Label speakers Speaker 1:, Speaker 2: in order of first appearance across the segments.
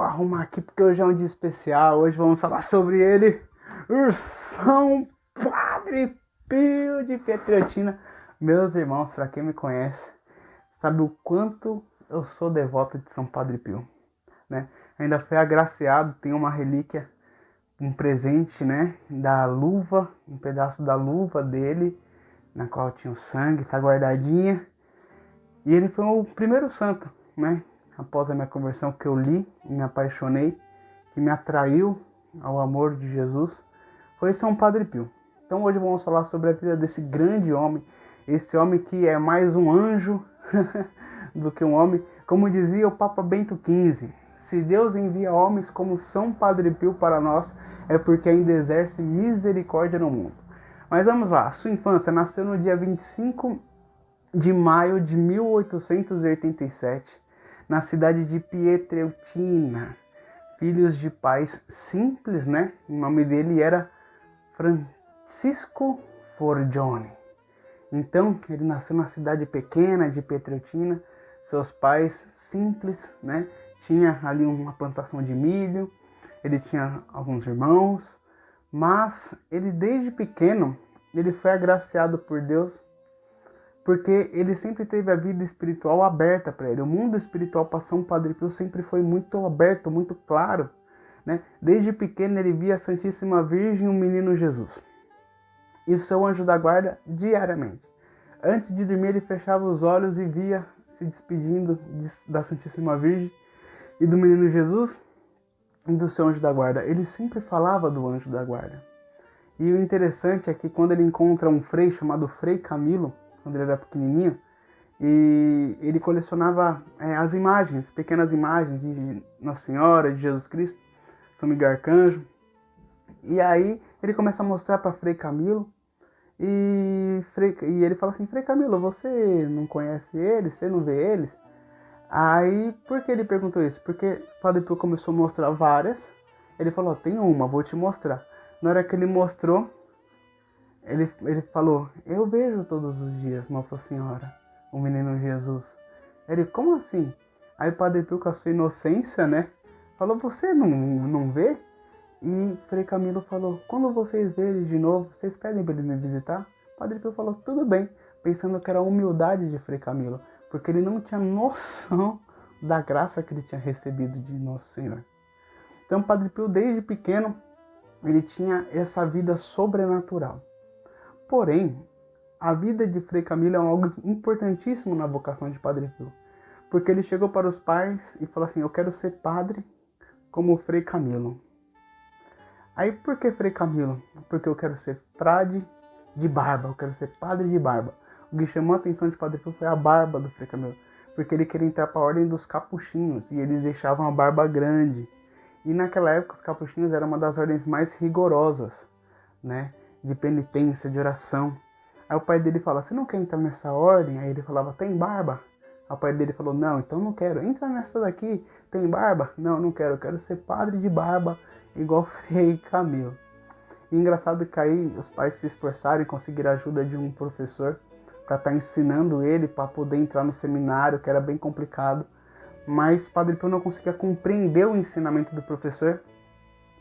Speaker 1: arrumar aqui porque hoje é um dia especial. Hoje vamos falar sobre ele, o São Padre Pio de Pietrelcina. Meus irmãos, para quem me conhece, sabe o quanto eu sou devoto de São Padre Pio, né? Ainda fui agraciado, tem uma relíquia, um presente, né, da luva, um pedaço da luva dele, na qual tinha o sangue, tá guardadinha. E ele foi o primeiro santo, né, após a minha conversão, que eu li e me apaixonei, que me atraiu ao amor de Jesus, foi São Padre Pio. Então hoje vamos falar sobre a vida desse grande homem, esse homem que é mais um anjo do que um homem. Como dizia o Papa Bento XV, se Deus envia homens como São Padre Pio para nós, é porque ainda exerce misericórdia no mundo. Mas vamos lá, sua infância nasceu no dia 25 de maio de 1887, na cidade de Pietrelcina, filhos de pais simples, né? O nome dele era Francisco Forgione. Então, ele nasceu na cidade pequena de Pietrelcina, seus pais simples, né? Tinha ali uma plantação de milho, ele tinha alguns irmãos, mas ele desde pequeno, ele foi agraciado por Deus, porque ele sempre teve a vida espiritual aberta para ele. O mundo espiritual para São Padre Pio sempre foi muito aberto, muito claro, né? Desde pequeno ele via a Santíssima Virgem e o Menino Jesus e o seu anjo da guarda diariamente. Antes de dormir ele fechava os olhos e via se despedindo da Santíssima Virgem e do Menino Jesus e do seu anjo da guarda. Ele sempre falava do anjo da guarda. E o interessante é que quando ele encontra um frei chamado Frei Camilo, quando ele era pequenininho, e ele colecionava as imagens, pequenas imagens de Nossa Senhora, de Jesus Cristo, São Miguel Arcanjo. E aí ele começa a mostrar para Frei Camilo, e ele fala assim: Frei Camilo, você não conhece eles? Você não vê eles? Aí, por que ele perguntou isso? Porque o Padre Pio começou a mostrar várias. Ele falou: tem uma, vou te mostrar. Na hora que ele mostrou, ele falou: eu vejo todos os dias Nossa Senhora, o Menino Jesus. Ele: como assim? Aí o Padre Pio, com a sua inocência, né, falou: você não vê? E Frei Camilo falou: quando vocês verem de novo, vocês pedem para ele me visitar? O Padre Pio falou: tudo bem, pensando que era a humildade de Frei Camilo, porque ele não tinha noção da graça que ele tinha recebido de Nosso Senhor. Então o Padre Pio, desde pequeno, ele tinha essa vida sobrenatural. Porém, a vida de Frei Camilo é algo importantíssimo na vocação de Padre Pio, porque ele chegou para os pais e falou assim: eu quero ser padre como Frei Camilo. Aí, por que Frei Camilo? Porque eu quero ser frade de barba, eu quero ser padre de barba. O que chamou a atenção de Padre Pio foi a barba do Frei Camilo, porque ele queria entrar para a ordem dos capuchinhos, e eles deixavam a barba grande. E naquela época os capuchinhos eram uma das ordens mais rigorosas, né? De penitência, de oração. Aí o pai dele falou: você não quer entrar nessa ordem? Aí ele falava: tem barba? Aí o pai dele falou: não, então não quero. Entra nessa daqui, tem barba? Não, não quero, eu quero ser padre de barba, igual Frei Camilo. E engraçado que aí os pais se esforçaram e conseguiram a ajuda de um professor para estar ensinando ele para poder entrar no seminário, que era bem complicado. Mas Padre Pio não conseguia compreender o ensinamento do professor,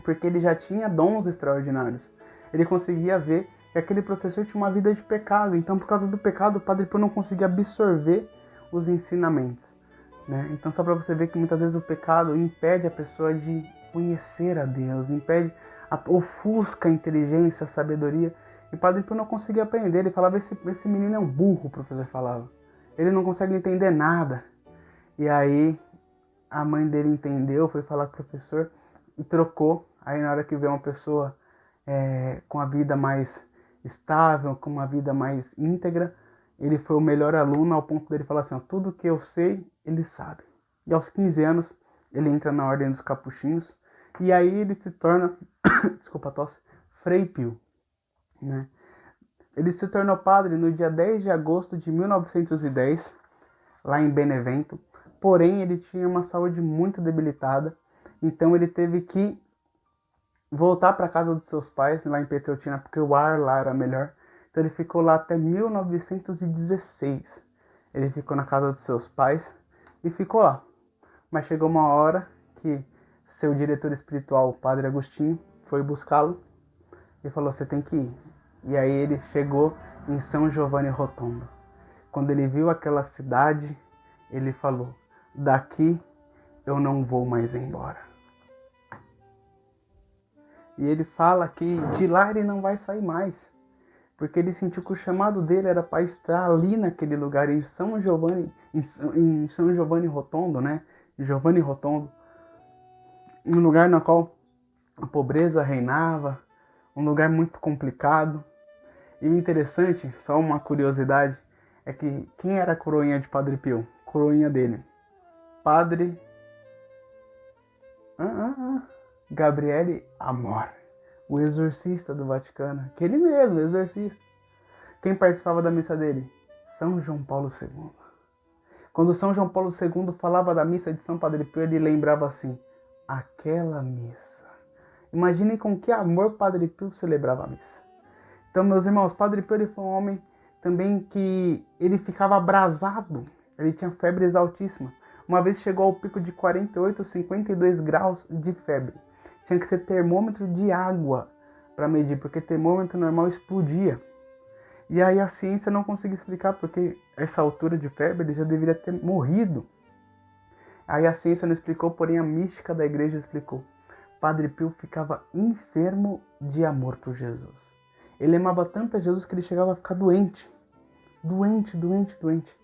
Speaker 1: porque ele já tinha dons extraordinários. Ele conseguia ver que aquele professor tinha uma vida de pecado. Então, por causa do pecado, o Padre Pio não conseguia absorver os ensinamentos, né? Então, só para você ver que muitas vezes o pecado impede a pessoa de conhecer a Deus, ofusca a inteligência, a sabedoria. E Padre Pio não conseguia aprender. Ele falava: esse menino é um burro, o professor falava. Ele não consegue entender nada. E aí a mãe dele entendeu, foi falar com o professor e trocou. Aí na hora que veio uma pessoa com a vida mais estável, com uma vida mais íntegra, ele foi o melhor aluno, ao ponto dele falar assim: ó, tudo que eu sei, ele sabe. E aos 15 anos, ele entra na ordem dos capuchinhos, e aí ele se torna, desculpa a tosse, Frei Pio, né? Ele se tornou padre no dia 10 de agosto de 1910, lá em Benevento. Porém, ele tinha uma saúde muito debilitada, então ele teve que voltar para casa dos seus pais, lá em Pietrelcina, porque o ar lá era melhor. Então ele ficou lá até 1916. Ele ficou na casa dos seus pais e ficou lá. Mas chegou uma hora que seu diretor espiritual, o Padre Agostinho, foi buscá-lo e falou: você tem que ir. E aí ele chegou em São Giovanni Rotondo. Quando ele viu aquela cidade, ele falou: daqui eu não vou mais embora. E ele fala que de lá ele não vai sair mais, porque ele sentiu que o chamado dele era para estar ali naquele lugar, em São Giovanni, em São Giovanni Rotondo, né? Giovanni Rotondo, um lugar no qual a pobreza reinava, um lugar muito complicado. E o interessante, só uma curiosidade, é que quem era a coroinha de Padre Pio? Coroinha dele, Padre Gabriele Amor, o exorcista do Vaticano, aquele mesmo, exorcista. Quem participava da missa dele? São João Paulo II. Quando São João Paulo II falava da missa de São Padre Pio, ele lembrava assim: aquela missa. Imaginem com que amor Padre Pio celebrava a missa. Então, meus irmãos, Padre Pio ele foi um homem também que ele ficava abrasado, ele tinha febres altíssimas. Uma vez chegou ao pico de 48, 52 graus de febre. Tinha que ser termômetro de água para medir, porque termômetro normal explodia. E aí a ciência não conseguia explicar porque essa altura de febre ele já deveria ter morrido. Aí a ciência não explicou, porém a mística da igreja explicou. Padre Pio ficava enfermo de amor por Jesus. Ele amava tanto a Jesus que ele chegava a ficar doente. Doente.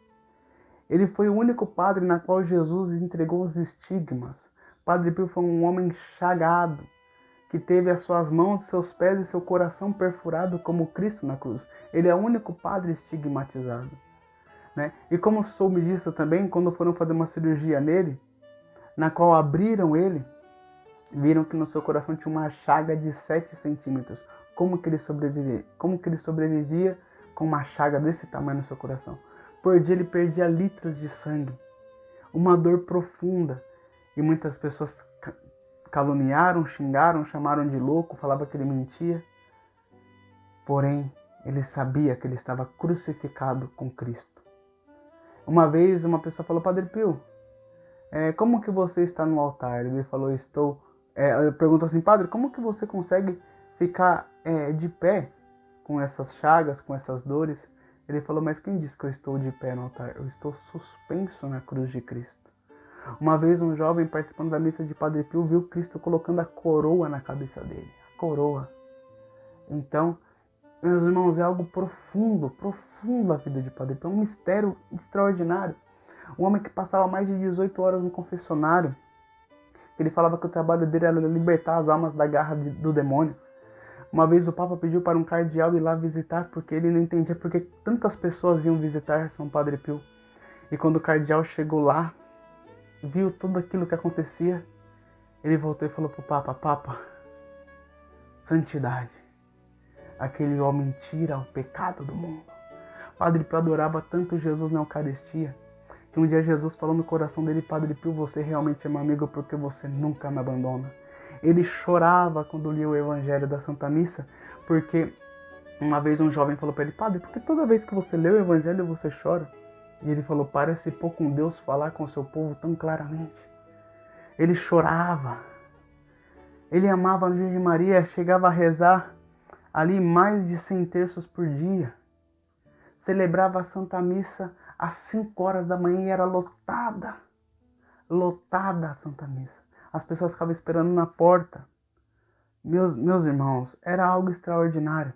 Speaker 1: Ele foi o único padre na qual Jesus entregou os estigmas. Padre Pio foi um homem chagado, que teve as suas mãos, seus pés e seu coração perfurado como Cristo na cruz. Ele é o único padre estigmatizado, né? E como soube disso também, quando foram fazer uma cirurgia nele, na qual abriram ele, viram que no seu coração tinha uma chaga de 7 centímetros. Como que ele sobrevivia? Como que ele sobrevivia com uma chaga desse tamanho no seu coração? Por dia ele perdia litros de sangue. Uma dor profunda. E muitas pessoas caluniaram, xingaram, chamaram de louco, falavam que ele mentia. Porém, ele sabia que ele estava crucificado com Cristo. Uma vez uma pessoa falou: Padre Pio, como que você está no altar? Ele falou: ele perguntou assim: Padre, como que você consegue ficar de pé com essas chagas, com essas dores? Ele falou: mas quem disse que eu estou de pé no altar? Eu estou suspenso na cruz de Cristo. Uma vez um jovem participando da missa de Padre Pio viu Cristo colocando a coroa na cabeça dele. A coroa. Então, meus irmãos, é algo profundo a vida de Padre Pio. É um mistério extraordinário. Um homem que passava mais de 18 horas no confessionário. Ele falava que o trabalho dele era libertar as almas da garra do demônio. Uma vez o Papa pediu para um cardeal ir lá visitar, porque ele não entendia porque tantas pessoas iam visitar São Padre Pio. E quando o cardeal chegou lá, viu tudo aquilo que acontecia, ele voltou e falou para o Papa: Papa, santidade, aquele homem tira o pecado do mundo. Padre Pio adorava tanto Jesus na Eucaristia, que um dia Jesus falou no coração dele: Padre Pio, você realmente é meu amigo porque você nunca me abandona. Ele chorava quando lia o Evangelho da Santa Missa, porque uma vez um jovem falou para ele: Padre, por que toda vez que você lê o Evangelho você chora? E ele falou: parece pouco um Deus falar com o seu povo tão claramente. Ele chorava. Ele amava a Virgem Maria, chegava a rezar ali mais de 100 terços por dia. Celebrava a Santa Missa às 5 horas da manhã e era lotada. Lotada a Santa Missa. As pessoas ficavam esperando na porta. Meus irmãos, era algo extraordinário.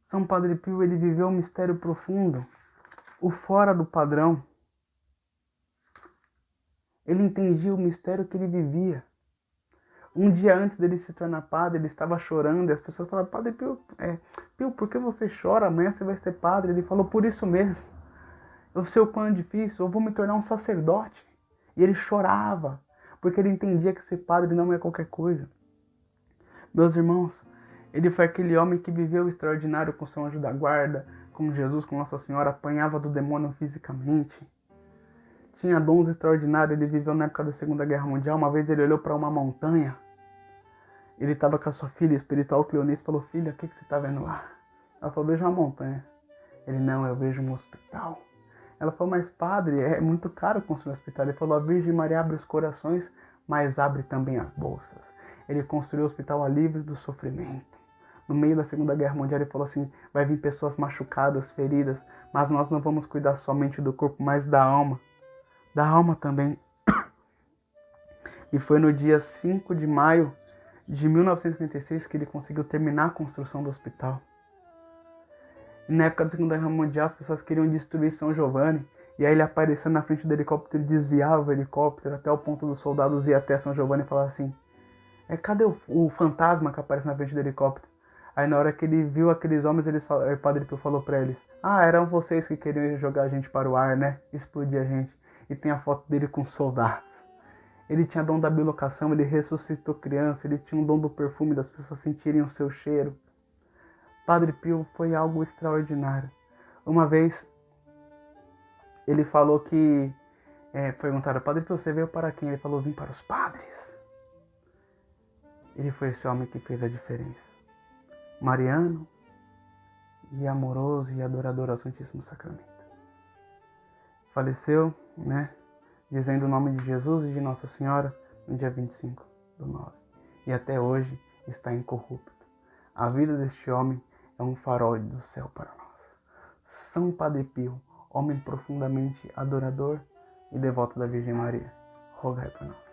Speaker 1: São Padre Pio, ele viveu um mistério profundo, o fora do padrão. Ele entendia o mistério que ele vivia. Um dia antes dele se tornar padre, ele estava chorando e as pessoas falavam: Padre Pio, Pio, por que você chora? Amanhã você vai ser padre. Ele falou: por isso mesmo. Eu sei o quão é difícil, eu vou me tornar um sacerdote. E ele chorava, porque ele entendia que ser padre não é qualquer coisa. Meus irmãos, ele foi aquele homem que viveu o extraordinário com São Anjo da Guarda, com Jesus, com Nossa Senhora, apanhava do demônio fisicamente. Tinha dons extraordinários, ele viveu na época da Segunda Guerra Mundial. Uma vez ele olhou para uma montanha, ele estava com a sua filha espiritual, Cleonice, e falou: filha, o que você está vendo lá? Ela falou: vejo uma montanha. Ele: não, eu vejo um hospital. Ela falou: mas padre, é muito caro construir um hospital. Ele falou: a Virgem Maria abre os corações mas abre também as bolsas. Ele construiu o hospital alívio do sofrimento. No meio da Segunda Guerra Mundial ele falou assim, vai vir pessoas machucadas, feridas, mas nós não vamos cuidar somente do corpo, mas da alma. Da alma também. E foi no dia 5 de maio de 1956 que ele conseguiu terminar a construção do hospital. E na época da Segunda Guerra Mundial as pessoas queriam destruir São Giovanni, e aí ele apareceu na frente do helicóptero e desviava o helicóptero até o ponto dos soldados ir até São Giovanni e falar assim, cadê o fantasma que aparece na frente do helicóptero? Aí na hora que ele viu aqueles homens, o Padre Pio falou pra eles, eram vocês que queriam jogar a gente para o ar, né? Explodir a gente. E tem a foto dele com soldados. Ele tinha dom da bilocação, ele ressuscitou criança, ele tinha um dom do perfume, das pessoas sentirem o seu cheiro. Padre Pio foi algo extraordinário. Uma vez, ele falou que... perguntaram, Padre Pio, você veio para quem? Ele falou, vim para os padres. Ele foi esse homem que fez a diferença. Mariano e amoroso e adorador ao Santíssimo Sacramento. Faleceu, dizendo o nome de Jesus e de Nossa Senhora no dia 25/9. E até hoje está incorrupto. A vida deste homem é um farol do céu para nós. São Padre Pio, homem profundamente adorador e devoto da Virgem Maria, rogai por nós.